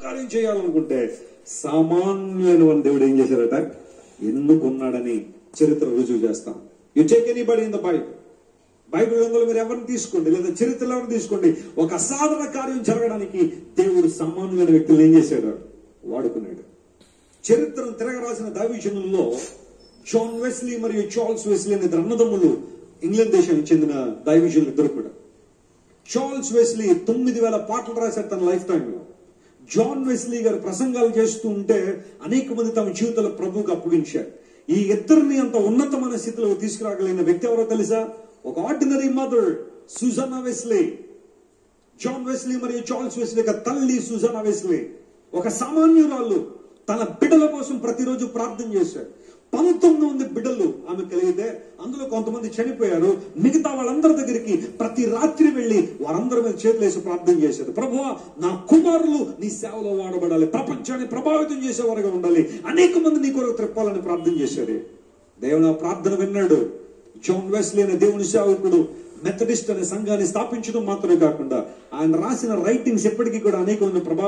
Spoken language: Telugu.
కార్యం చేయాలనుకుంటే సామాన్యులైన దేవుడు ఏం చేశారట, ఎన్నుకున్నాడని చరిత్ర రుజువు చేస్తాం. You take anybody in the Bible గ్రంథంలో మీరు ఎవరిని తీసుకోండి, లేదా చరిత్రలో ఎవరిని తీసుకోండి, ఒక అసాధారణ కార్యం జరగడానికి దేవుడు సామాన్యులైన వ్యక్తులను ఏం చేశాడు, వాడుకున్నాడు. చరిత్రను తిరగరాసిన దైవజనులలో జాన్ వెస్లీ మరియు చార్ల్స్ వెస్లీ అనే ఇద్దరు అన్నదమ్ములు ఇంగ్లాండ్ దేశానికి చెందిన దైవజనులు ఇద్దరు కూడా. చార్ల్స్ వెస్లీ 9,000 పాటలు రాశారు తన లైఫ్ టైంలో. జాన్ వెస్లీ గారు ప్రసంగాలు చేస్తూ ఉంటే అనేక మంది తమ జీవితంలో ప్రభువుకు అప్పగించారు. ఈ ఇద్దరిని అంత ఉన్నతమైన స్థితిలో తీసుకురాగలిగిన వ్యక్తి ఎవరో తెలుసా? ఒక ordinary mother Susanna Wesley. John Wesley మరియు చార్ల్స్ వెస్లీ యొక్క తల్లి సుజానా వెస్లీ ఒక సామాన్యురాలు. తన బిడ్డల కోసం ప్రతిరోజు ప్రార్థన చేశారు. 19 బిడ్డలు ఆమె కలిగితే అందులో కొంతమంది చనిపోయారు. మిగతా వాళ్ళందరి దగ్గరికి ప్రతి రాత్రి వెళ్లి వారందరి మీద చేతులేసి ప్రార్థన చేశారు. ప్రభువా, నా కుమారులు నీ సేవలో వాడబడాలి, ప్రపంచాన్ని ప్రభావితం చేసేవారుగా ఉండాలి, అనేక మంది నీ కొరకు త్రిప్పాలని ప్రార్థన చేశారు. దేవుడు ఆ ప్రార్థన విన్నాడు. జాన్ వెస్లీ అనే దేవుని సేవకుడు మెథడిస్ట్ అనే సంఘాన్ని స్థాపించడం మాత్రమే కాకుండా ఆయన రాసిన రైటింగ్స్ ఎప్పటికీ కూడా అనేక మంది